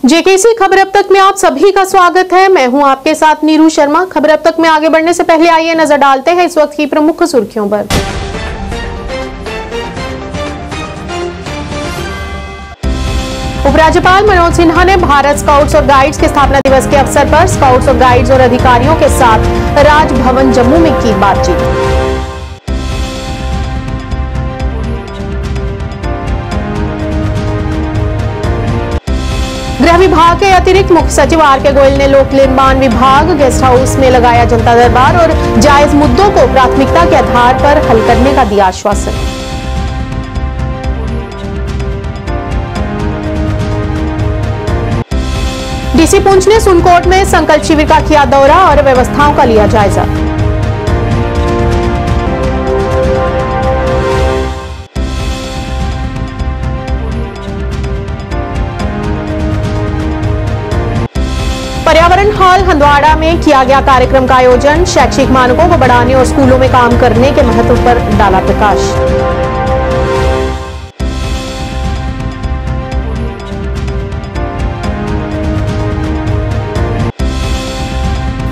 JKC खबर अब तक में आप सभी का स्वागत है। मैं हूं आपके साथ नीरू शर्मा। खबर अब तक में आगे बढ़ने से पहले आइए नजर डालते हैं इस वक्त की प्रमुख सुर्खियों पर। उपराज्यपाल मनोज सिन्हा ने भारत स्काउट्स और गाइड्स के स्थापना दिवस के अवसर पर स्काउट्स और गाइड्स और अधिकारियों के साथ राजभवन जम्मू में की बातचीत। गृह विभाग के अतिरिक्त मुख्य सचिव आर.के. गोयल ने लोक निर्माण विभाग गेस्ट हाउस में लगाया जनता दरबार और जायज मुद्दों को प्राथमिकता के आधार पर हल करने का दिया आश्वासन। डीसी पुंछ ने सुनकोट में संकल्प शिविर का किया दौरा और व्यवस्थाओं का लिया जायजा। पर्यावरण हॉल हंदवाड़ा में किया गया कार्यक्रम का आयोजन। शैक्षिक मानकों को बढ़ाने और स्कूलों में काम करने के महत्व पर डाला प्रकाश।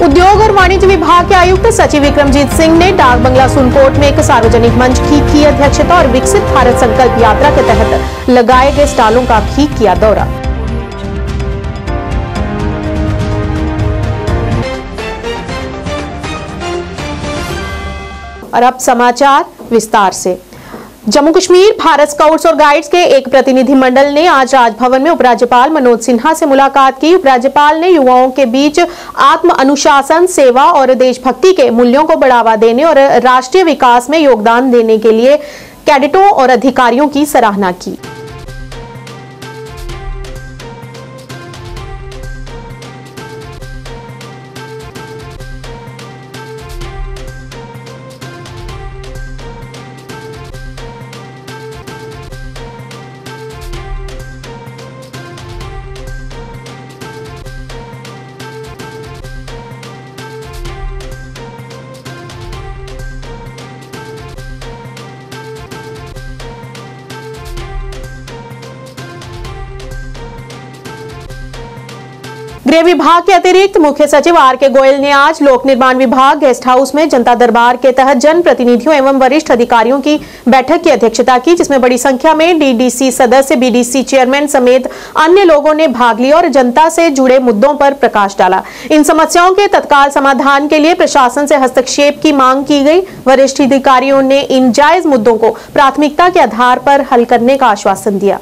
उद्योग और वाणिज्य विभाग के आयुक्त सचिव विक्रमजीत सिंह ने डाक बंगला सुनकोट में एक सार्वजनिक मंच की अध्यक्षता और विकसित भारत संकल्प यात्रा के तहत लगाए गए स्टॉलों का भी किया दौरा। और अब समाचार विस्तार से। जम्मू कश्मीर भारत स्काउट्स और गाइड्स के एक प्रतिनिधिमंडल ने आज राजभवन में उपराज्यपाल मनोज सिन्हा से मुलाकात की। उपराज्यपाल ने युवाओं के बीच आत्म अनुशासन, सेवा और देशभक्ति के मूल्यों को बढ़ावा देने और राष्ट्रीय विकास में योगदान देने के लिए कैडेटों और अधिकारियों की सराहना की। गृह विभाग के अतिरिक्त मुख्य सचिव आर.के. गोयल ने आज लोक निर्माण विभाग गेस्ट हाउस में जनता दरबार के तहत जन प्रतिनिधियों एवं वरिष्ठ अधिकारियों की बैठक की अध्यक्षता की, जिसमें बड़ी संख्या में डीडीसी सदस्य, बीडीसी चेयरमैन समेत अन्य लोगों ने भाग लिया और जनता से जुड़े मुद्दों पर प्रकाश डाला। इन समस्याओं के तत्काल समाधान के लिए प्रशासन से हस्तक्षेप की मांग की गई। वरिष्ठ अधिकारियों ने इन जायज मुद्दों को प्राथमिकता के आधार पर हल करने का आश्वासन दिया।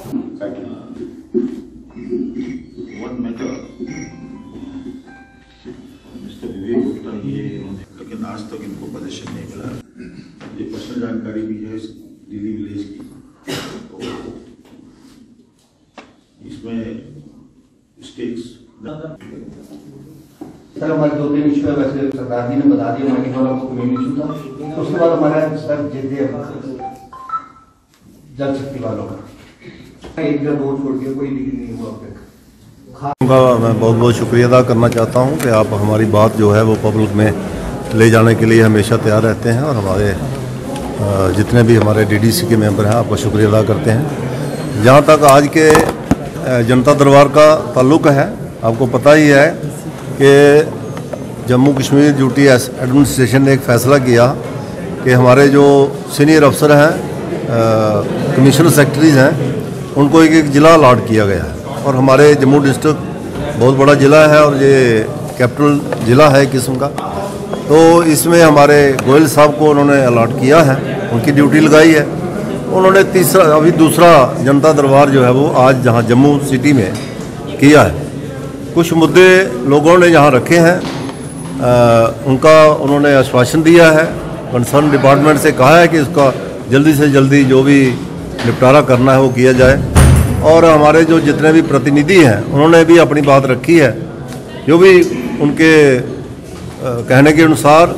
लेकिन आज तक इनको प्रदर्शन नहीं मिला। ये पर्सनल जानकारी भी है दिल्ली विलेज की, तो इसमें स्टेक्स सर हमारे 2-3 इशू है। वैसे सरकार जी ने बता दिया मैंने और आपको मेन इशू था, तो उसके बाद हमारा सर जल शक्ति वालों का एक जगह रोड छोड़ के कोई नहीं हुआ। मैं बहुत बहुत शुक्रिया अदा करना चाहता हूं कि आप हमारी बात जो है वो पब्लिक में ले जाने के लिए हमेशा तैयार रहते हैं और हमारे जितने भी हमारे डीडीसी के मेंबर हैं आपका शुक्रिया अदा करते हैं। जहां तक आज के जनता दरबार का ताल्लुक़ है, आपको पता ही है कि जम्मू कश्मीर ड्यूटी एडमिनिस्ट्रेशन ने एक फ़ैसला किया कि हमारे जो सीनियर अफसर हैं, कमिश्नर सेक्रेटरीज़ हैं, उनको एक ज़िला अलॉट किया गया है। और हमारे जम्मू डिस्ट्रिक्ट बहुत बड़ा ज़िला है और ये कैपिटल ज़िला है किस्म का, तो इसमें हमारे गोयल साहब को उन्होंने अलॉट किया है, उनकी ड्यूटी लगाई है। उन्होंने अभी दूसरा जनता दरबार जो है वो आज जहाँ जम्मू सिटी में किया है। कुछ मुद्दे लोगों ने यहाँ रखे हैं, उनका उन्होंने आश्वासन दिया है, कंसर्न डिपार्टमेंट से कहा है कि इसका जल्दी से जल्दी जो भी निपटारा करना है वो किया जाए। और हमारे जो जितने भी प्रतिनिधि हैं उन्होंने भी अपनी बात रखी है। जो भी उनके कहने के अनुसार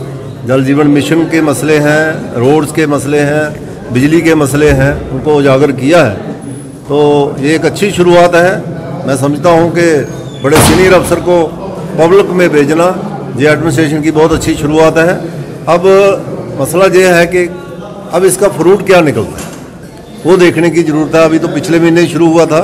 जल जीवन मिशन के मसले हैं, रोड्स के मसले हैं, बिजली के मसले हैं, उनको उजागर किया है। तो ये एक अच्छी शुरुआत है। मैं समझता हूँ कि बड़े सीनियर अफसर को पब्लिक में भेजना ये एडमिनिस्ट्रेशन की बहुत अच्छी शुरुआत है। अब मसला ये है कि अब इसका फ्रूट क्या निकलता है वो देखने की ज़रूरत है। अभी तो पिछले महीने शुरू हुआ था,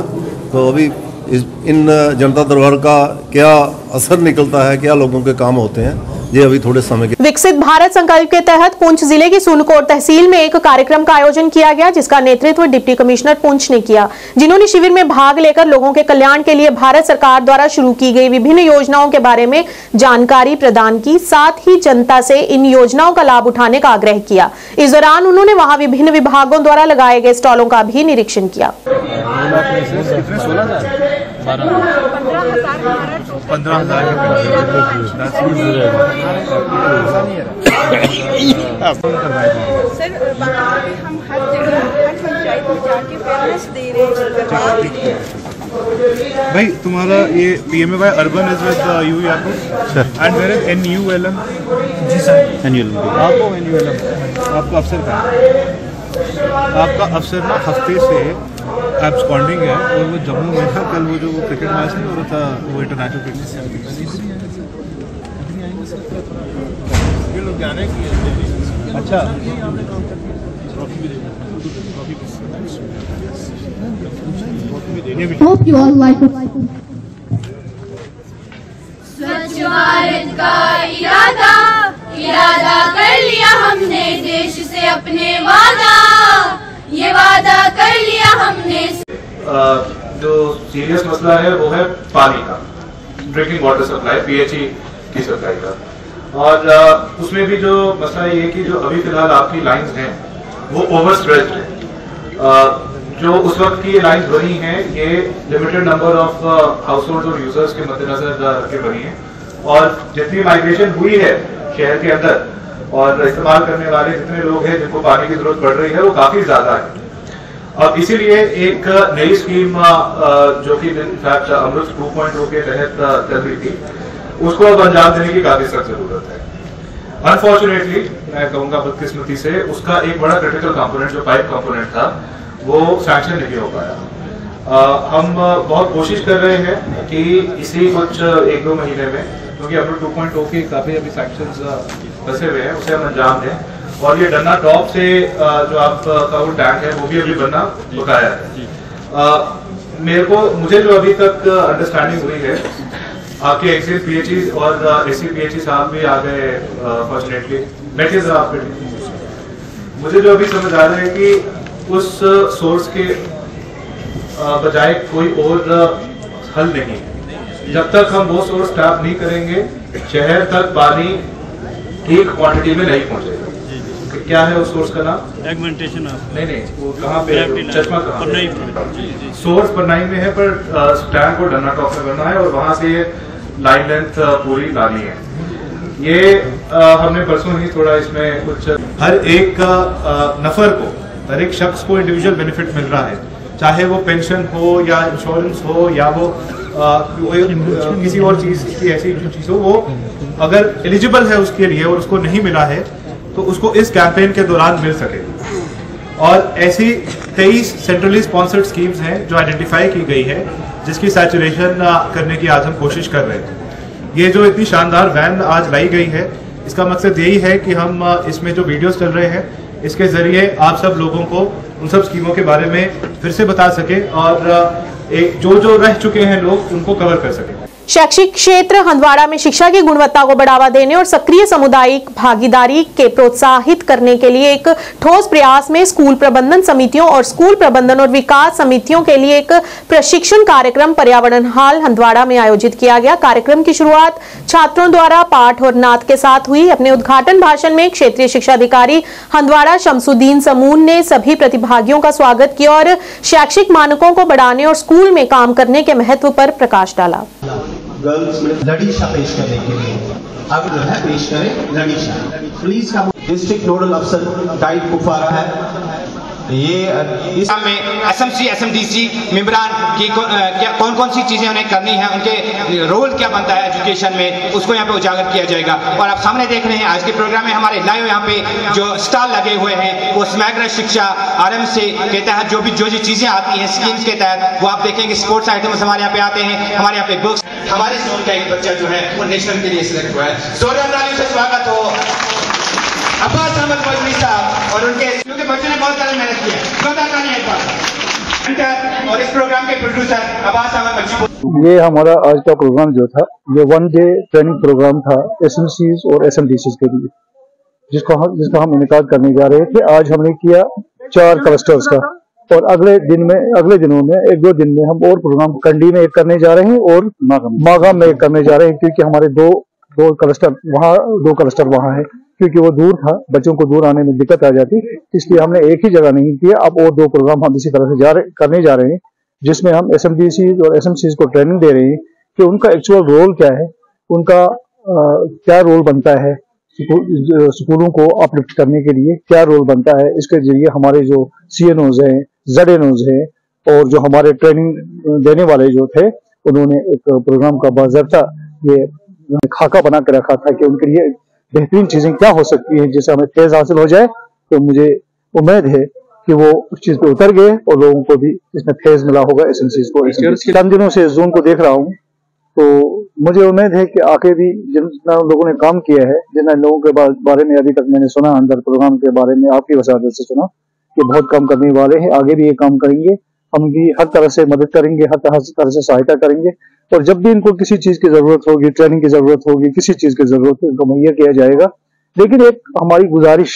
तो अभी इन जनता दरबार का क्या असर निकलता है, क्या लोगों के काम होते हैं, ये अभी थोड़े समय के। विकसित भारत संकल्प के तहत पुंछ जिले की सूनकोट तहसील में एक कार्यक्रम का आयोजन किया गया, जिसका नेतृत्व डिप्टी कमिश्नर पुंछ ने किया, जिन्होंने शिविर में भाग लेकर लोगों के कल्याण के लिए भारत सरकार द्वारा शुरू की गई विभिन्न योजनाओं के बारे में जानकारी प्रदान की। साथ ही जनता से इन योजनाओं का लाभ उठाने का आग्रह किया। इस दौरान उन्होंने वहां विभिन्न विभागों द्वारा लगाए गए स्टॉलों का भी निरीक्षण किया। 15,000 सर, हम हर जगह हर पंचायत में जाके अवेयरनेस दे रहे हैं। भाई तुम्हारा ये PMAY urban is with you Yakub and where is NULM? जी सर, NULM। आपको NULM आपका अफसर का आपका अफसर ना हफ्ते से एब्सकॉन्डिंग है, और वो जम्मू में था। कल वो जो क्रिकेट मैच नहीं हो रहा था, वो इंटरनेशनल क्रिकेट अच्छा Hope you all like it. स्वच्छ भारत का इरादा कर लिया हमने, देश से अपने ये वादा कर लिया हमने। जो सीरियस मसला है वो है पानी का, ड्रिंकिंग वाटर सप्लाई, PHE की सप्लाई का। और उसमें भी जो मसला ये है कि जो अभी फिलहाल आपकी लाइंस हैं वो ओवर स्ट्रेच्ड है। जो उस वक्त की लाइंस बनी हैं ये limited number of house hold और यूजर्स के मद्देनजर रख के बनी है, और जितनी माइग्रेशन हुई है शहर के अंदर और इस्तेमाल करने वाले जितने लोग हैं जिनको पानी की जरूरत पड़ रही है वो काफी ज्यादा है। अब इसीलिए एक नई स्कीम जो कि इनफैक्ट अमृत 2.0 के तहत चल रही थी, उसको अब अंजाम देने की काफी सख्त जरूरत है। अनफॉर्चुनेटली मैं कहूँगा बदकिस्मती से उसका एक बड़ा क्रिटिकल कंपोनेंट जो पाइप कंपोनेंट था वो सैंक्शन नहीं हो पाया। हम बहुत कोशिश कर रहे हैं कि इसी कुछ 1-2 महीने में, क्योंकि अमृत 2.0 के काफी अभी सैंक्शंस फंसे हुए हैं, उसे हम अंजाम दें। और ये डन्ना टॉप से जो आपका वो टैंक है वो भी अभी बनना बकाया है। मुझे जो अभी तक अंडरस्टैंडिंग हुई है, आपके एक्सिस PHE और SC PHE साहब भी आ गए फॉर्चुनेटली, बैठिए जरा आप बैठिए। मुझे जो अभी समझ आ रहा है कि उस सोर्स के बजाय कोई और हल नहीं, जब तक हम वो सोर्स टैप नहीं करेंगे शहर तक पानी ठीक क्वांटिटी में नहीं पहुंचेगा। क्या है उस सोर्स का नाम? एगमेंटेशन। नहीं, वो कहाँ पे? चश्मा कहाँ? सोर्स परनाई में है, पर टैंक को डन्ना टॉप में बनना है और वहां से लाइन लेंथ पूरी लानी है। ये हमने परसों ही थोड़ा इसमें कुछ हर एक नफर को, हर एक शख्स को इंडिविजुअल बेनिफिट मिल रहा है, चाहे वो पेंशन हो या इंश्योरेंस हो या वो किसी और चीज की ऐसी चीज हो, वो अगर एलिजिबल है उसके लिए और उसको नहीं मिला है तो उसको इस कैंपेन के दौरान मिल सके। और ऐसी 23 सेंट्रली स्पॉन्सर्ड स्कीम्स हैं जो आइडेंटिफाई की गई है, जिसकी सैचुरेशन करने की आज हम कोशिश कर रहे हैं। ये जो इतनी शानदार वैन आज लाई गई है, इसका मकसद यही है कि हम इसमें जो वीडियोस चल रहे हैं इसके जरिए आप सब लोगों को उन सब स्कीमों के बारे में फिर से बता सके और जो रह चुके हैं लोग उनको कवर कर सके। शैक्षिक क्षेत्र हंदवाड़ा में शिक्षा की गुणवत्ता को बढ़ावा देने और सक्रिय सामुदायिक भागीदारी के प्रोत्साहित करने के लिए एक ठोस प्रयास में स्कूल प्रबंधन समितियों और स्कूल प्रबंधन और विकास समितियों के लिए एक प्रशिक्षण कार्यक्रम पर्यावरण हॉल हंदवाड़ा में आयोजित किया गया। कार्यक्रम की शुरुआत छात्रों द्वारा पाठ और नात के साथ हुई। अपने उद्घाटन भाषण में क्षेत्रीय शिक्षा अधिकारी हंदवाड़ा शमसुद्दीन समून ने सभी प्रतिभागियों का स्वागत किया और शैक्षिक मानकों को बढ़ाने और स्कूल में काम करने के महत्व पर प्रकाश डाला। गर्ल्स में लड़ीशा पेश करने के लिए अब जो है पेश करें लड़ीशा। पुलिस का डिस्ट्रिक्ट नोडल अफसर टाइप कुफारा है। ये इस में SMC SMDC मेंबरान की कौन कौन सी चीजें उन्हें करनी है, उनके रोल क्या बनता है एजुकेशन में, उसको यहाँ पे उजागर किया जाएगा। और आप सामने देख रहे हैं आज के प्रोग्राम में हमारे लाइव यहाँ पे जो स्टॉल लगे हुए हैं वो समग्र शिक्षा RM से के तहत जो चीजें आती हैं स्कीम्स के तहत वो आप देखेंगे। स्पोर्ट्स आइटम्स हमारे यहाँ पे आते हैं, हमारे यहाँ पे बुक्स। हमारे जोन का एक बच्चा जो है वो नेशनल के लिए सिलेक्ट हुआ है। जोरदार तालियों से स्वागत हो अब्बास अहमद मौलवी साहब और उनके, क्योंकि बच्चों ने बहुत सारी मेहनत की है। जोरदार तालियां एक बार। और इस प्रोग्राम के प्रोड्यूसर अब्बास अहमद बच्चू। ये हमारा आज का प्रोग्राम जो था ये 1 डे ट्रेनिंग प्रोग्राम था SMCs और SMDCs के लिए, जिसका हम इनेकाद करने जा रहे थे। आज हमने किया 4 क्लस्टर्स का, और अगले दिनों में 1-2 दिन में हम और प्रोग्राम कंडी में एक करने जा रहे हैं और मागाम में एक करने जा रहे हैं, क्योंकि हमारे दो क्लस्टर वहाँ है, क्योंकि वो दूर था, बच्चों को दूर आने में दिक्कत आ जाती, इसलिए हमने एक ही जगह नहीं किया। अब और 2 प्रोग्राम हम इसी तरह से करने जा रहे हैं, जिसमें हम SMDCs और SMCs को ट्रेनिंग दे रहे हैं कि उनका एक्चुअल रोल क्या है, उनका क्या रोल बनता है, स्कूलों को अपलिफ्ट करने के लिए क्या रोल बनता है। इसके जरिए हमारे जो CNOs हैं, ZNOs हैं, और जो हमारे ट्रेनिंग देने वाले जो थे, उन्होंने एक प्रोग्राम का बाज़ाब्ता ये खाका बना कर रखा था कि उनके लिए बेहतरीन चीजें क्या हो सकती हैं जिससे हमें फेज हासिल हो जाए। तो मुझे उम्मीद है कि वो उस चीज पे उतर गए और लोगों को भी इसमें फेज मिला होगा। SMCs को कम दिनों से जून को देख रहा हूँ, तो मुझे उम्मीद है कि आगे भी जितना लोगों ने काम किया है, जिन लोगों के बारे में अभी तक मैंने सुना, अंदर प्रोग्राम के बारे में आपकी वसादत से सुना कि बहुत काम करने वाले हैं, आगे भी ये काम करेंगे। हम भी हर तरह से मदद करेंगे, हर तरह से सहायता करेंगे, और जब भी इनको किसी चीज की जरूरत होगी, ट्रेनिंग की जरूरत होगी, किसी चीज की जरूरत है, इनको मुहैया किया जाएगा। लेकिन एक हमारी गुजारिश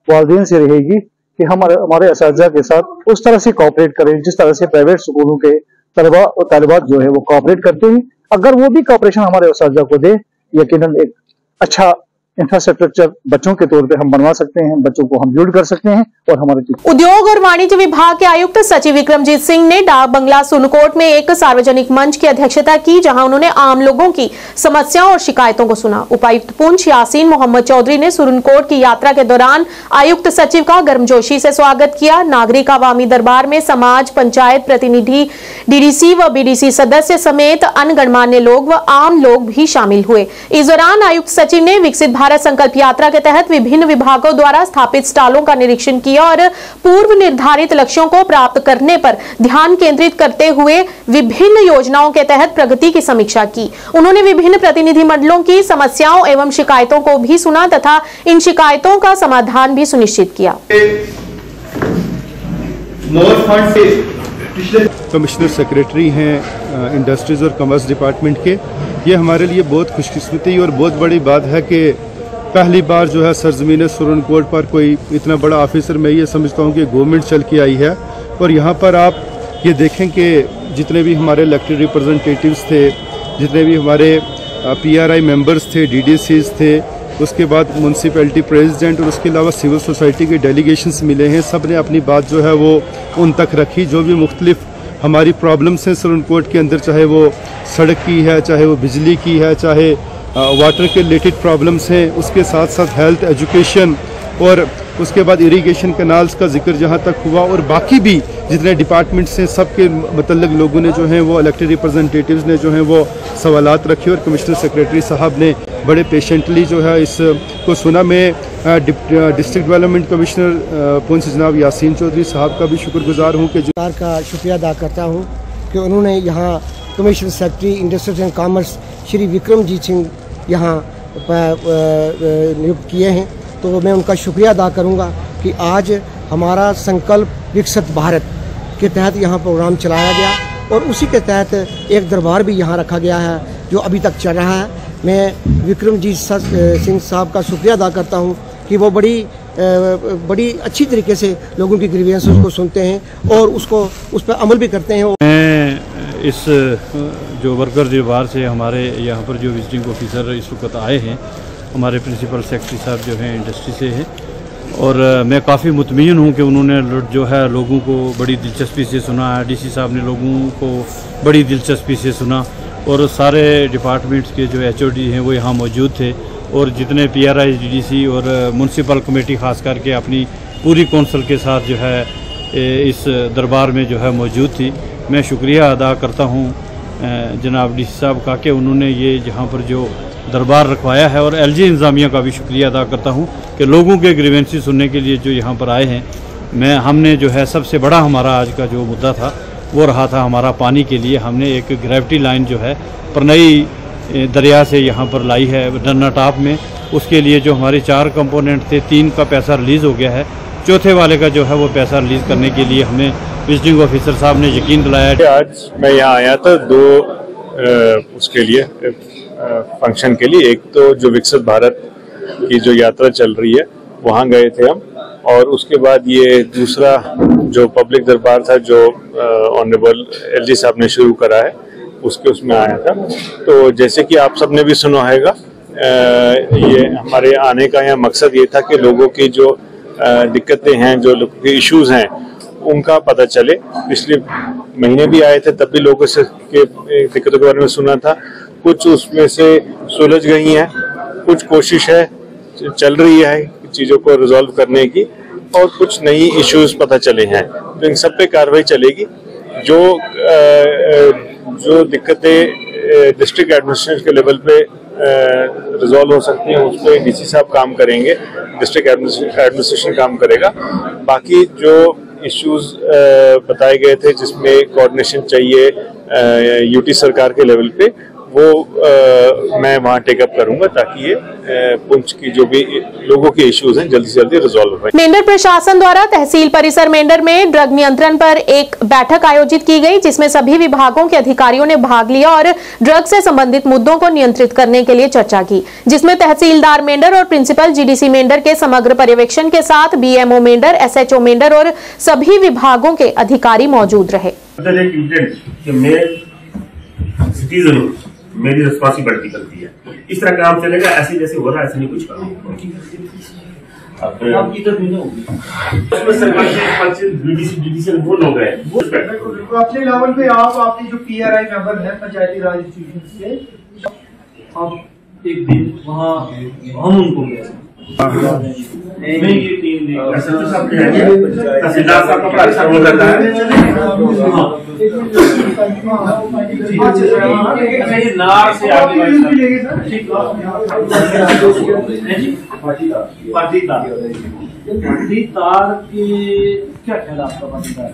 वालिदैन से रहेगी कि हमारे असातिज़ा के साथ उस तरह से कोऑपरेट करें जिस तरह से प्राइवेट स्कूलों के तलबा और तालिबात जो है वो कोऑपरेट करते हैं। अगर वो भी कोऑपरेशन हमारे असातिज़ा को दे, यकीनन एक अच्छा इंफ्रास्ट्रक्चर बच्चों के तौर पे हम बनवा सकते हैं, बच्चों को हम बिल्ड कर सकते हैं। और हमारे उद्योग और वाणिज्य विभाग के आयुक्त सचिव विक्रमजीत सिंह ने डाक बंगला सुरनकोट में एक सार्वजनिक मंच की अध्यक्षता की, जहां उन्होंने आम लोगों की समस्याओं और शिकायतों को सुना। उपायुक्त पुंछ यासीन मोहम्मद चौधरी ने सुरनकोट की यात्रा के दौरान आयुक्त सचिव का गर्मजोशी से स्वागत किया। नागरिक अवामी दरबार में समाज, पंचायत प्रतिनिधि, DDC व BDC सदस्य समेत अन्य गणमान्य लोग व आम लोग भी शामिल हुए। इस दौरान आयुक्त सचिव ने विकसित भारत संकल्प यात्रा के तहत विभिन्न विभागों द्वारा स्थापित स्टॉलों का निरीक्षण किया और पूर्व निर्धारित लक्ष्यों को प्राप्त करने पर ध्यान केंद्रित करते हुए विभिन्न योजनाओं के तहत प्रगति की समीक्षा की। उन्होंने विभिन्न प्रतिनिधि मंडलों की समस्याओं एवं शिकायतों को भी सुना तथा इन शिकायतों का समाधान भी सुनिश्चित किया। कमिश्नर सेक्रेटरी हैं इंडस्ट्रीज और कॉमर्स डिपार्टमेंट के। ये हमारे लिए बहुत खुशकिस्मती और बहुत बड़ी बात है कि पहली बार जो है सरजमीन सुरनकोट पर कोई इतना बड़ा ऑफिसर, मैं ये समझता हूँ कि गवर्नमेंट चल के आई है। और यहाँ पर आप ये देखें कि जितने भी हमारे इलेक्टेड रिप्रेजेंटेटिव्स थे, जितने भी हमारे PRI मेंबर्स थे, DDCs थे, उसके बाद म्यूनसिपैलिटी प्रेसिडेंट और उसके अलावा सिविल सोसाइटी के डेलीगेशंस मिले हैं। सब ने अपनी बात जो है वो उन तक रखी। जो भी मुख्तलिफ हमारी प्रॉब्लम्स हैं सुरनकोट के अंदर, चाहे वो सड़क की है, चाहे वो बिजली की है, चाहे वाटर के रिलेटेड प्रॉब्लम्स हैं, उसके साथ साथ हेल्थ, एजुकेशन और उसके बाद इरिगेशन कैनाल्स का जिक्र जहाँ तक हुआ, और बाकी भी जितने डिपार्टमेंट्स हैं सबके मतलब लोगों ने जो हैं वो इलेक्टेड रिप्रेजेंटेटिव्स ने जो हैं वो सवालात रखे और कमिश्नर सेक्रेटरी साहब ने बड़े पेशेंटली जो है इसको सुना। मैं डिस्ट्रिक्ट डेवलपमेंट कमिश्नर पुंछ जनाब यासीन चौधरी साहब का भी शुक्रगुजार हूँ कि सरकार का शुक्रिया अदा करता हूँ कि उन्होंने यहाँ commissioner secretary industries and commerce Shri Vikramjit Singh यहाँ नियुक्त किए हैं। तो मैं उनका शुक्रिया अदा करूँगा कि आज हमारा संकल्प विकसित भारत के तहत यहाँ प्रोग्राम चलाया गया और उसी के तहत एक दरबार भी यहाँ रखा गया है जो अभी तक चल रहा है। मैं विक्रमजीत सिंह साहब का शुक्रिया अदा करता हूँ कि वो बड़ी अच्छी तरीके से लोगों की ग्रीवेंसेस को सुनते हैं और उस पर अमल भी करते हैं। मैं इस जो वर्कर दरबार से हमारे यहाँ पर जो विजिटिंग ऑफिसर इस वक्त आए हैं, हमारे प्रिंसिपल सेक्रेटरी साहब जो हैं इंडस्ट्री से हैं, और मैं काफ़ी मुतमईन हूँ कि उन्होंने जो है लोगों को बड़ी दिलचस्पी से सुना है। DC साहब ने लोगों को बड़ी दिलचस्पी से सुना और सारे डिपार्टमेंट्स के जो HOD हैं वो यहाँ मौजूद थे और जितने PRI, DDC और म्यूनसिपल कमेटी ख़ास करके अपनी पूरी कौंसिल के साथ जो है इस दरबार में जो है मौजूद थी। मैं शुक्रिया अदा करता हूँ जनाब DC साहब का कि उन्होंने ये जहाँ पर जो दरबार रखवाया है, और LG इंतज़ामिया का भी शुक्रिया अदा करता हूँ कि लोगों के ग्रीवेंसेस सुनने के लिए जो यहाँ पर आए हैं। हमने जो है सबसे बड़ा हमारा आज का जो मुद्दा था वो रहा था हमारा पानी के लिए। हमने एक ग्रेविटी लाइन जो है परनई दरिया से यहाँ पर लाई है डन्ना टॉप में। उसके लिए जो हमारे 4 कंपोनेंट थे, 3 का पैसा रिलीज़ हो गया है, चौथे वाले का जो है वो पैसा रिलीज़ करने के लिए हमें विजिटिंग ऑफिसर साहब ने यकीन दिलाया। आज मैं यहाँ आया था दो उसके लिए फंक्शन के लिए। एक तो जो विकसित भारत की जो यात्रा चल रही है वहाँ गए थे हम, और उसके बाद ये दूसरा जो पब्लिक दरबार था जो ऑनरेबल एलजी साहब ने शुरू करा है उसमें आया था। तो जैसे कि आप सबने भी सुना होगा, ये हमारे आने का यहाँ मकसद ये था कि लोगों की जो दिक्कतें हैं, जो लोगों के इश्यूज हैं, उनका पता चले। पिछले महीने भी आए थे, तब भी लोगों से के दिक्कतों के बारे में सुना था। कुछ उसमें से सुलझ गई हैं, कुछ कोशिश है चल रही है चीज़ों को रिजॉल्व करने की, और कुछ नई इश्यूज पता चले हैं। तो इन सब पे कार्रवाई चलेगी। जो दिक्कतें डिस्ट्रिक्ट एडमिनिस्ट्रेशन के लेवल पे रिजॉल्व हो सकती हैं उस पर डीसी साहब काम करेंगे, डिस्ट्रिक्ट एडमिनिस्ट्रेशन काम करेगा। बाकी जो इश्यूज बताए गए थे जिसमें कोऑर्डिनेशन चाहिए यूटी सरकार के लेवल पे, वो मैं वहाँ टेकअप करूंगा ताकि ये पुंछ की जो भी लोगों के इश्यूज हैं जल्दी से जल्दी रिजॉल्व हो। मेंढर प्रशासन द्वारा तहसील परिसर मेंढर में ड्रग नियंत्रण पर एक बैठक आयोजित की गई, जिसमें सभी विभागों के अधिकारियों ने भाग लिया और ड्रग से संबंधित मुद्दों को नियंत्रित करने के लिए चर्चा की, जिसमें तहसीलदार मेंढर और प्रिंसिपल जीडीसी मेंढर के समग्र पर्यवेक्षण के साथ बीएमओ मेंढर, एसएचओ मेंढर और सभी विभागों के अधिकारी मौजूद रहे। मेरी रिस्पॉन्सिबिलिटी बनती है, इस तरह काम चलेगा। ऐसे जैसे हो रहा है ऐसे नहीं कुछ करना। अपने लेवल पे आप आपके जो पीआरआई मेंबर है पंचायती राज इंस्टीट्यूशन से, आप एक दिन वहाँ हम उनको नहीं ये टीम तहसीलदार साहब का बड़ा अच्छा रोल रहता है। नार से आगे पाटीदार के क्या ख्याल आपका पाटीदार?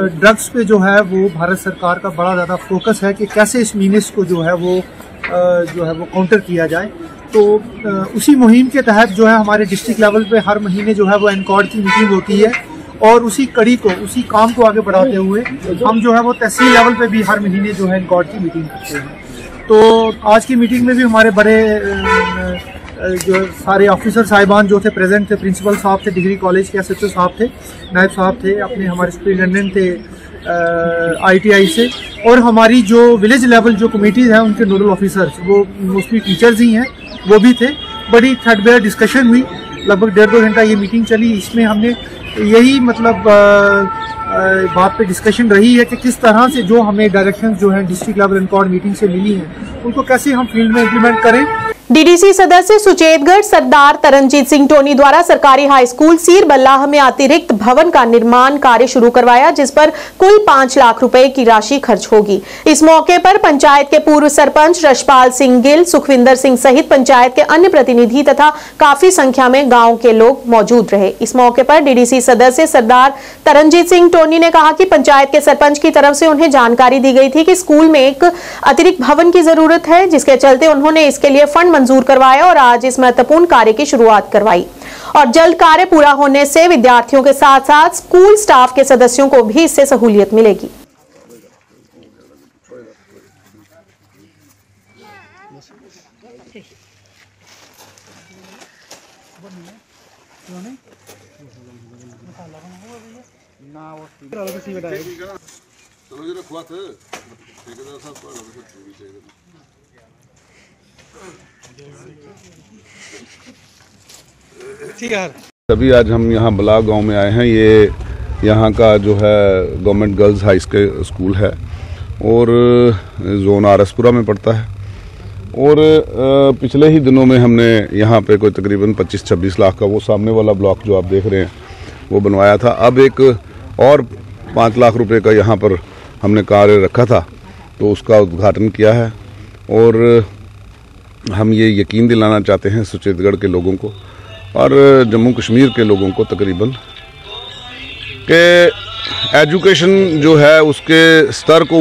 ड्रग्स पे जो है वो भारत सरकार का बड़ा ज़्यादा फोकस है कि कैसे इस मीनेस को जो है वो काउंटर किया जाए। तो उसी मुहिम के तहत जो है हमारे डिस्ट्रिक्ट लेवल पे हर महीने जो है वो एनकॉर्ड की मीटिंग होती है, और उसी कड़ी को, उसी काम को आगे बढ़ाते हुए हम जो है वो तहसील लेवल पे भी हर महीने जो है एनकॉर्ड की मीटिंग करते हैं। तो आज की मीटिंग में भी हमारे बड़े जो सारे ऑफिसर साहिबान जो थे प्रेजेंट थे, प्रिंसिपल साहब थे, डिग्री कॉलेज के एसएचओ साहब थे, नायब साहब थे, अपने हमारे सुपरिटेंडेंट थे आईटीआई से, और हमारी जो विलेज लेवल जो कमेटीज हैं उनके नोडल ऑफिसर्स वो मोस्टली टीचर्स ही हैं, वो भी थे। बड़ी थ्रेडबेयर डिस्कशन हुई, लगभग 1.5-2 घंटा ये मीटिंग चली। इसमें हमने यही मतलब बात पे डिस्कशन रही है कि किस तरह से जो हमें डायरेक्शंस जो हैं डिस्ट्रिक्ट लेवल एनकॉर्ड मीटिंग से मिली हैं उनको कैसे हम फील्ड में इम्प्लीमेंट करें। डीडीसी सदस्य सुचेतगढ़ सरदार तरनजीत सिंह टोनी द्वारा सरकारी हाई स्कूल सीर बल्लाह में अतिरिक्त भवन का निर्माण कार्य शुरू करवाया, जिस पर कुल 5 लाख रुपए की राशि खर्च होगी। इस मौके पर पंचायत के पूर्व सरपंच रशपाल सिंह गिल, सुखविंदर सिंह सहित पंचायत के अन्य प्रतिनिधि तथा काफी संख्या में गाँव के लोग मौजूद रहे। इस मौके पर डीडीसी सदस्य सरदार तरनजीत सिंह टोनी ने कहा कि पंचायत के सरपंच की तरफ से उन्हें जानकारी दी गई थी कि स्कूल में एक अतिरिक्त भवन की जरूरत है, जिसके चलते उन्होंने इसके लिए फंड मंजूर करवाया और आज इस महत्वपूर्ण कार्य की शुरुआत करवाई। और जल्द कार्य पूरा होने से विद्यार्थियों के साथ साथ स्कूल स्टाफ के सदस्यों को भी इससे सहूलियत मिलेगी। तभी आज हम यहाँ बलाह गांव में आए हैं। ये यहाँ का जो है गवर्नमेंट गर्ल्स हाई स्कूल है और जोन आरएसपुरा में पड़ता है। और पिछले ही दिनों में हमने यहाँ पे कोई तकरीबन 25-26 लाख का वो सामने वाला ब्लॉक जो आप देख रहे हैं वो बनवाया था। अब एक और 5 लाख रुपए का यहाँ पर हमने कार्य रखा था, तो उसका उद्घाटन किया है। और हम ये यकीन दिलाना चाहते हैं सुचेतगढ़ के लोगों को और जम्मू कश्मीर के लोगों को तकरीबन कि एजुकेशन जो है उसके स्तर को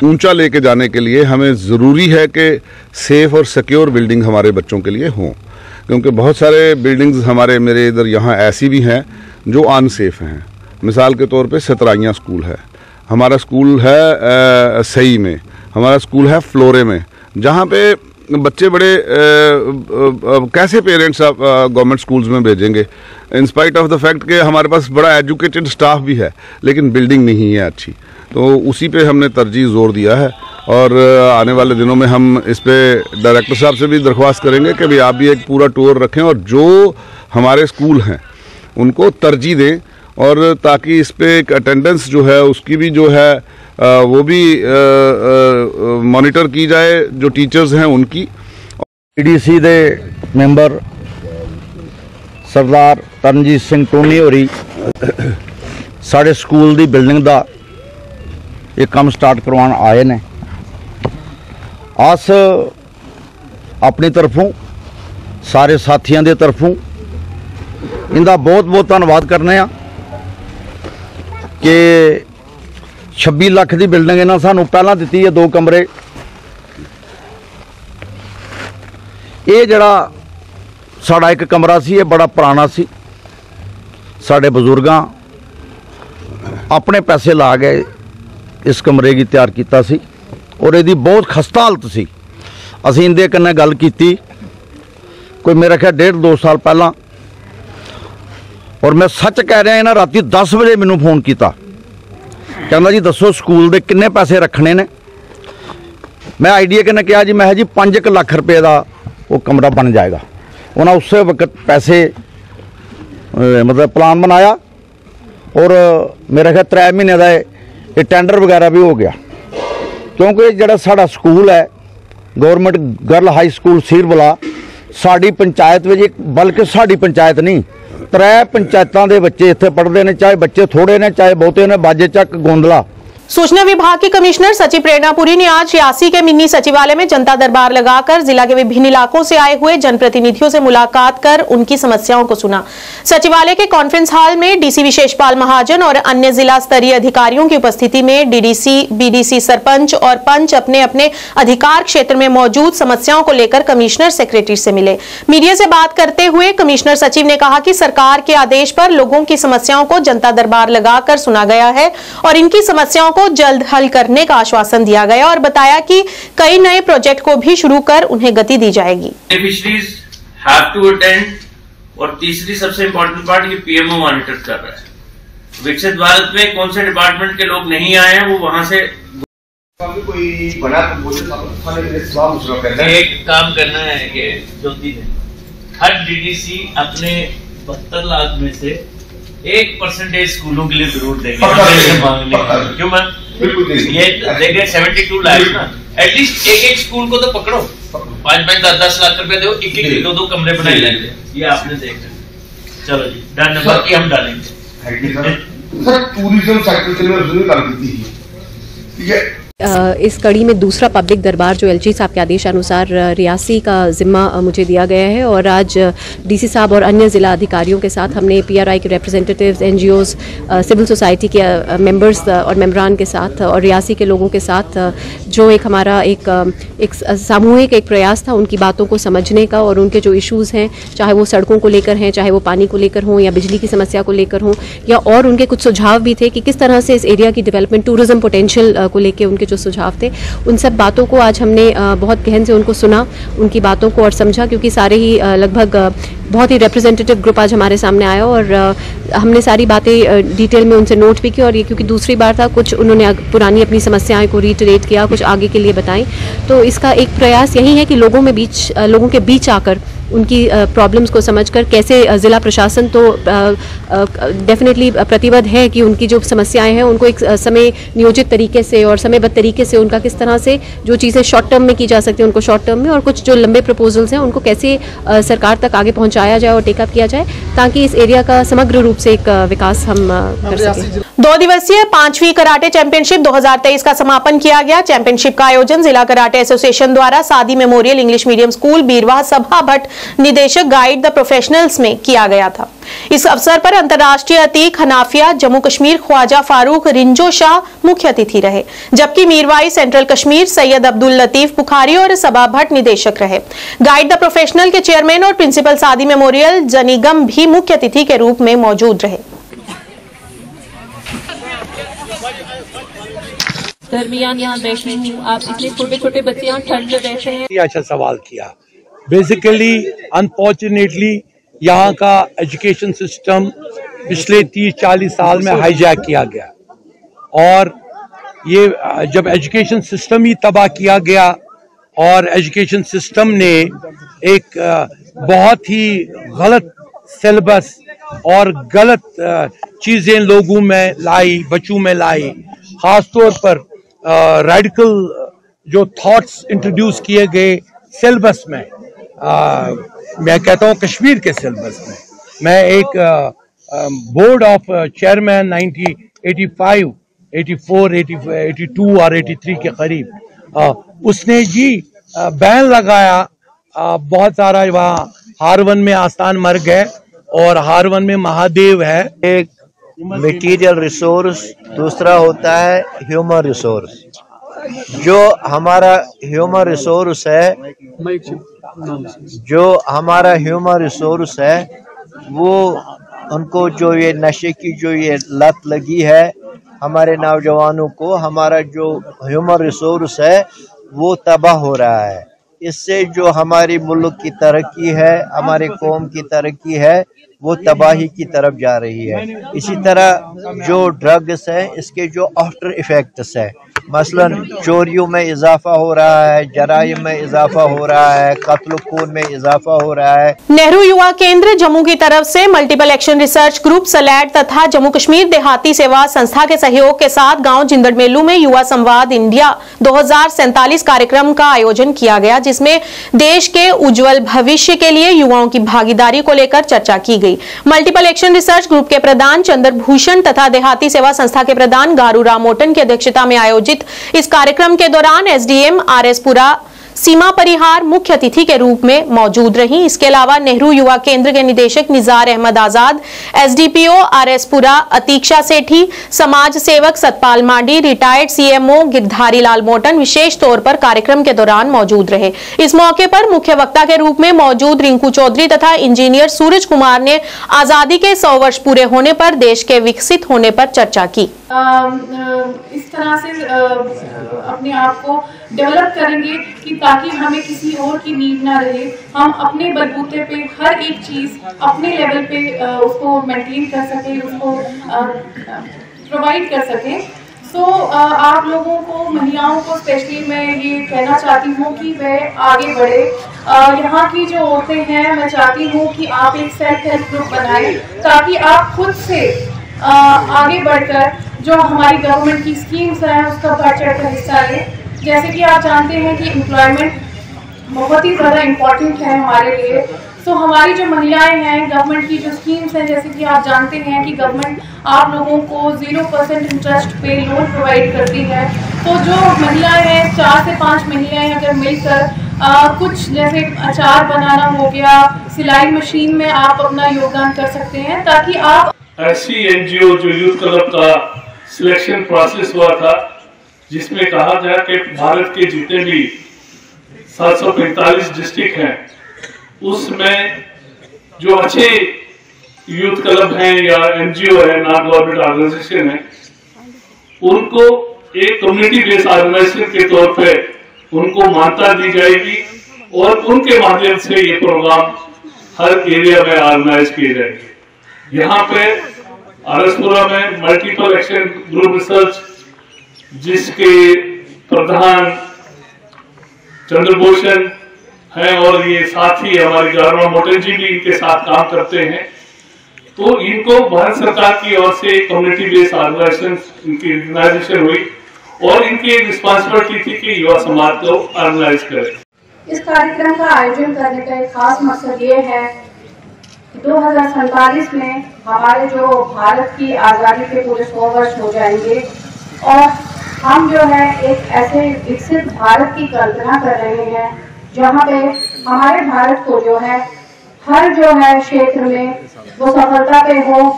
ऊंचा लेके जाने के लिए हमें ज़रूरी है कि सेफ़ और सिक्योर बिल्डिंग हमारे बच्चों के लिए हों। क्योंकि बहुत सारे बिल्डिंग्स हमारे मेरे इधर यहाँ ऐसी भी हैं जो अनसेफ हैं। मिसाल के तौर पे सतराइयाँ स्कूल है, हमारा स्कूल है सई में, हमारा स्कूल है फ्लोरे में, जहाँ पे बच्चे बड़े कैसे पेरेंट्स आप गवर्नमेंट स्कूल्स में भेजेंगे, इंस्पाइट ऑफ द फैक्ट कि हमारे पास बड़ा एजुकेटेड स्टाफ भी है लेकिन बिल्डिंग नहीं है अच्छी। तो उसी पे हमने तरजीह जोर दिया है और आने वाले दिनों में हम इस पे डायरेक्टर साहब से भी दरख्वास्त करेंगे कि भाई आप भी एक पूरा टूर रखें और जो हमारे स्कूल हैं उनको तरजीह दें, और ताकि इस पे एक अटेंडेंस जो है उसकी भी जो है वो भी मॉनिटर की जाए, जो टीचर्स हैं उनकी। DDC दे मैंबर सरदार तरनजीत सिंह टोनी होरी साढ़े स्कूल दी बिल्डिंग दा ये काम स्टार्ट करवाने आए ने। अस अपनी तरफों सारे साथियों के तरफों इनका बहुत बहुत धन्यवाद करने कि 26 लाख की बिल्डिंग इन्होंने सानू पहला दी है 2 कमरे। ये जड़ा साड़ा एक कमरा सी ये बड़ा पुराना सी, साढ़े बजुर्गां अपने पैसे ला गए इस कमरे की तैयार किया सी और यदी बहुत खस्ता हालत सी। असीं इहदे कन्नै गल कीती कोई मेरा ख्याल 1.5-2 साल पहला, और मैं सच कह रहा इन्हें राती 10 बजे मैनू फोन किया, कहना जी दसो स्कूल के किन्ने पैसे रखने ने। मैं आइडिया कन्नै कहा जी, मैं जी 5 लाख रुपए का वो कमरा बन जाएगा। उन्हें उस वक्त पैसे मतलब प्लान बनाया और मेरा ख्याल 3 महीने का ये टेंडर वगैरह भी हो गया, क्योंकि जड़ा साड़ा स्कूल है गवर्नमेंट गर्ल हाई स्कूल सीरबला साड़ी पंचायत में, बल्कि साड़ी पंचायत नहीं 3 पंचायतों के बच्चे इत्थे पढ़ते हैं, चाहे बच्चे थोड़े ने चाहे बहुते ने, बाजे चक गोंदला। सूचना विभाग के कमिश्नर सचिव प्रेरणापुरी ने आज रियासी के मिनी सचिवालय में जनता दरबार लगाकर जिला के विभिन्न इलाकों से आए हुए जनप्रतिनिधियों से मुलाकात कर उनकी समस्याओं को सुना। सचिवालय के कॉन्फ्रेंस हॉल में डीसी विशेषपाल महाजन और अन्य जिला स्तरीय अधिकारियों की उपस्थिति में डीडीसी, बीडीसी, सरपंच और पंच अपने अपने अधिकार क्षेत्र में मौजूद समस्याओं को लेकर कमिश्नर सेक्रेटरी से मिले। मीडिया से बात करते हुए कमिश्नर सचिव ने कहा कि सरकार के आदेश पर लोगों की समस्याओं को जनता दरबार लगाकर सुना गया है और इनकी समस्याओं को जल्द हल करने का आश्वासन दिया गया और बताया कि कई नए प्रोजेक्ट को भी शुरू कर उन्हें गति दी जाएगी। बेनिफिशरीज हैव टू अटेंड, और तीसरी सबसे इंपॉर्टेंट पार्ट ये पीएमओ मॉनिटर कर रहा है। विकसित भारत में कौन से डिपार्टमेंट के लोग नहीं आए हैं वो वहां से कोई बना एक काम करना है कि ज्योति ने हर डीडीसी अपने 72 लाख में से 1% स्कूलों के लिए जरूर देंगे, मांग लेंगे। क्यों मैम? ये देंगे 72 लाख ना, एटलीस्ट एक स्कूल को तो पकड़ो, 5-5, 10 लाख रुपए दो, 1-1, 2-2 कमरे बनाए जाएंगे। ये आपने देखा, चलो जी डन, बाकी हम डालेंगे। सर टूरिज्म सेक्टर के लिए जरूर काम की थी, ठीक है। इस कड़ी में दूसरा पब्लिक दरबार जो एलजी साहब के आदेशानुसार रियासी का जिम्मा मुझे दिया गया है, और आज डीसी साहब और अन्य ज़िला अधिकारियों के साथ हमने पीआरआई के रिप्रेजेंटेटिव्स, एनजीओज़, सिविल सोसाइटी के मेंबर्स और मेंबरान के साथ और रियासी के लोगों के साथ जो एक हमारा एक सामूहिक एक प्रयास था उनकी बातों को समझने का, और उनके जो इश्यूज़ हैं, चाहे वो सड़कों को लेकर हैं, चाहे वो पानी को लेकर हों या बिजली की समस्या को लेकर हों, या और उनके कुछ सुझाव भी थे कि किस तरह से इस एरिया की डेवलपमेंट, टूरिज्म पोटेंशियल को लेकर उनके जो सुझाव थे, उन सब बातों को आज हमने बहुत गहन से उनको सुना, उनकी बातों को और समझा, क्योंकि सारे ही लगभग बहुत ही रिप्रेजेंटेटिव ग्रुप आज हमारे सामने आया और हमने सारी बातें डिटेल में उनसे नोट भी की, और ये क्योंकि दूसरी बार था, कुछ उन्होंने पुरानी अपनी समस्याएं को रीटरेट किया, कुछ आगे के लिए बताएं। तो इसका एक प्रयास यही है कि लोगों के बीच आकर उनकी प्रॉब्लम्स को समझकर कैसे ज़िला प्रशासन तो डेफिनेटली प्रतिबद्ध है कि उनकी जो समस्याएं हैं उनको एक समय नियोजित तरीके से और समयबद्ध तरीके से उनका किस तरह से जो चीज़ें शॉर्ट टर्म में की जा सकती हैं उनको शॉर्ट टर्म में, और कुछ जो लंबे प्रपोजल्स हैं उनको कैसे सरकार तक आगे पहुंचाया जाए और टेकअप किया जाए, ताकि इस एरिया का समग्र रूप से एक विकास हम कर सकें। 2 दिवसीय 5वीं कराटे चैंपियनशिप 2023 का समापन किया गया। चैंपियनशिप का आयोजन जिला कराटे एसोसिएशन द्वारा सादी memorial English medium school Beerwah सभा भट्ट निदेशक गाइड द प्रोफेशनल्स में किया गया था। इस अवसर पर अंतर्राष्ट्रीय अतीक हनाफिया जम्मू कश्मीर ख्वाजा फारूक रिंजो शाह मुख्य अतिथि रहे, जबकि मीरवाई सेंट्रल कश्मीर सैयद अब्दुल लतीफ बुखारी और सबा भट्ट निदेशक रहे। गाइड द प्रोफेशनल के चेयरमैन और प्रिंसिपल सादी मेमोरियल जनीगम भी मुख्य अतिथि के रूप में मौजूद रहे। दरमियान यहाँ बैठी हूँ, आप इतने छोटे छोटे बच्चे यहाँ ठंड में बैठे हैं। अच्छा सवाल किया। बेसिकली अनफॉर्चुनेटली यहाँ का एजुकेशन सिस्टम पिछले 30-40 साल में हाईजैक किया गया, और ये जब एजुकेशन सिस्टम ही तबाह किया गया और एजुकेशन सिस्टम ने एक बहुत ही गलत सिलेबस और गलत चीज़ें लोगों में लाई, बच्चों में लाई, ख़ासतौर पर रेडिकल जो थॉट्स इंट्रोड्यूस किए गए सिलेबस में, मैं कहता हूँ कश्मीर के सिलेबस में। मैं एक बोर्ड ऑफ चेयरमैन 1985, 84, 82 और 83 के करीब उसने जी बैन लगाया। बहुत सारा वहाँ हारवन में आस्थान मर गए और हारवन में महादेव है। एक मटेरियल रिसोर्स, दूसरा होता है ह्यूमन रिसोर्स। जो हमारा ह्यूमन रिसोर्स है, वो उनको जो ये नशे की जो ये लत लगी है हमारे नौजवानों को, हमारा जो ह्यूमन रिसोर्स है वो तबाह हो रहा है। इससे जो हमारी मुल्क की तरक्की है, हमारे कौम की तरक्की है, वो तबाही की तरफ जा रही है। इसी तरह जो ड्रग्स हैं, इसके जो आफ्टर इफेक्ट्स है, मसलन चोरियों में इजाफा हो रहा है, जराइम में इजाफा हो रहा है, कत्ल खून में इजाफा हो रहा है। नेहरू युवा केंद्र जम्मू की तरफ से मल्टीपल एक्शन रिसर्च ग्रुप सलैड तथा जम्मू कश्मीर देहाती सेवा संस्था के सहयोग के साथ गांव जिंदड़मेलू में युवा संवाद इंडिया 2047 कार्यक्रम का आयोजन किया गया, जिसमें देश के उज्जवल भविष्य के लिए युवाओं की भागीदारी को लेकर चर्चा की गई। मल्टीपल एक्शन रिसर्च ग्रुप के प्रधान चंद्रभूषण तथा देहाती सेवा संस्था के प्रधान गारू रामोटन की अध्यक्षता में आयोजित इस कार्यक्रम के दौरान एसडीएम आरएस पुरा सीमा परिहार मुख्य अतिथि के रूप में मौजूद रहीं। इसके अलावा नेहरू युवा केंद्र के निदेशक निजार अहमद आजाद, एसडीपीओ आरएस पुरा अतीक्षा सेठी, समाज सेवक सतपाल मांडी, रिटायर्ड सीएमओ गिरधारी लाल मोटन विशेष तौर पर कार्यक्रम के दौरान मौजूद रहे। इस मौके पर मुख्य वक्ता के रूप में मौजूद रिंकू चौधरी तथा इंजीनियर सूरज कुमार ने आजादी के 100 वर्ष पूरे होने पर देश के विकसित होने पर चर्चा की। इस तरह से अपने आप को डेवलप करेंगे कि ताकि हमें किसी और की नीड ना रहे, हम अपने बलबूते पे हर एक चीज अपने लेवल पे उसको मेंटेन कर सके, उसको प्रोवाइड कर सके। तो आप लोगों को, महिलाओं को स्पेशली मैं ये कहना चाहती हूँ कि वह आगे बढ़े। यहाँ की जो औरतें हैं, मैं चाहती हूँ कि आप एक सेल्फ हेल्प ग्रुप बनाएं ताकि आप खुद से आगे बढ़कर जो हमारी गवर्नमेंट की स्कीम्स हैं उसका बढ़ चढ़ कर हिस्सा लें। जैसे कि आप जानते हैं कि एम्प्लॉयमेंट बहुत ही ज़्यादा इम्पोर्टेंट है हमारे लिए। तो हमारी जो महिलाएं हैं, गवर्नमेंट की जो स्कीम्स हैं, जैसे कि आप जानते हैं कि गवर्नमेंट आप लोगों को 0% इंटरेस्ट पे लोन प्रोवाइड करती है। तो जो महिलाएं हैं, 4 से 5 महिलाएं अगर मिलकर कुछ जैसे अचार बनाना हो गया, सिलाई मशीन में आप अपना योगदान कर सकते हैं, ताकि आप ऐसी एनजीओ जो यूथ क्लब का सिलेक्शन प्रोसेस हुआ था, जिसमें कहा गया कि भारत के जितने भी 745 डिस्ट्रिक्ट हैं, उसमें जो अच्छे यूथ क्लब हैं या एनजीओ है, नॉन गवर्नमेंट ऑर्गेनाइजेशन है, उनको एक कम्युनिटी बेस्ड ऑर्गेनाइजेशन के तौर पे उनको मान्यता दी जाएगी और उनके माध्यम से ये प्रोग्राम हर एरिया में ऑर्गेनाइज किए जाएंगे। यहाँ पे आरएसपुरा में मल्टीपल एक्शन ग्रुप रिसर्च, जिसके प्रधान चंद्रभूषण हैं और ये साथ ही हमारे गारू मोटन जी भी इनके साथ काम करते हैं, तो इनको भारत सरकार की ओर से कम्युनिटी बेस्ड ऑर्गेनाइजेशन हुई और इनकी रिस्पॉन्सिबिलिटी थी कि युवा समाज को ऑर्गेनाइज करें। इस कार्यक्रम का आयोजन करने का एक खास मकसद ये है कि 2047 में हमारे जो भारत की आज़ादी के पूरे 100 वर्ष हो जाएंगे और हम जो है एक ऐसे विकसित भारत की कल्पना कर रहे हैं जहाँ पे हमारे भारत को जो है हर जो है क्षेत्र में वो सफलता पे हो,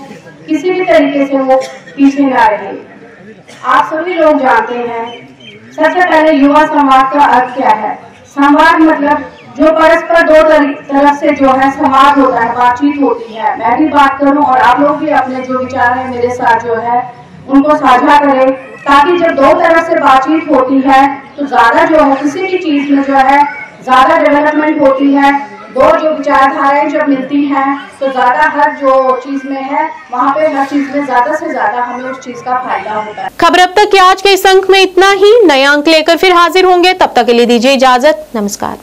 किसी भी तरीके से वो पीछे ना रहे। आप सभी लोग जानते हैं, सबसे पहले युवा संवाद का अर्थ क्या है। संवाद मतलब जो परस्पर दो तरफ से जो है संवाद होता है, बातचीत होती है। मैं भी बात करूं और आप लोग भी अपने जो विचार है मेरे साथ जो है उनको साझा करें, ताकि जब दो तरफ से बातचीत होती है तो ज्यादा जो है किसी भी चीज में जो है ज्यादा डेवलपमेंट होती है। दो जो विचारधाराएं जब मिलती हैं तो ज्यादा हर जो चीज में है वहाँ पे हर चीज में ज्यादा से ज्यादा हमें उस चीज का फायदा होता है। खबर अब तक के आज के इस अंक में इतना ही। नए अंक लेकर फिर हाजिर होंगे, तब तक के लिए दीजिए इजाजत। नमस्कार।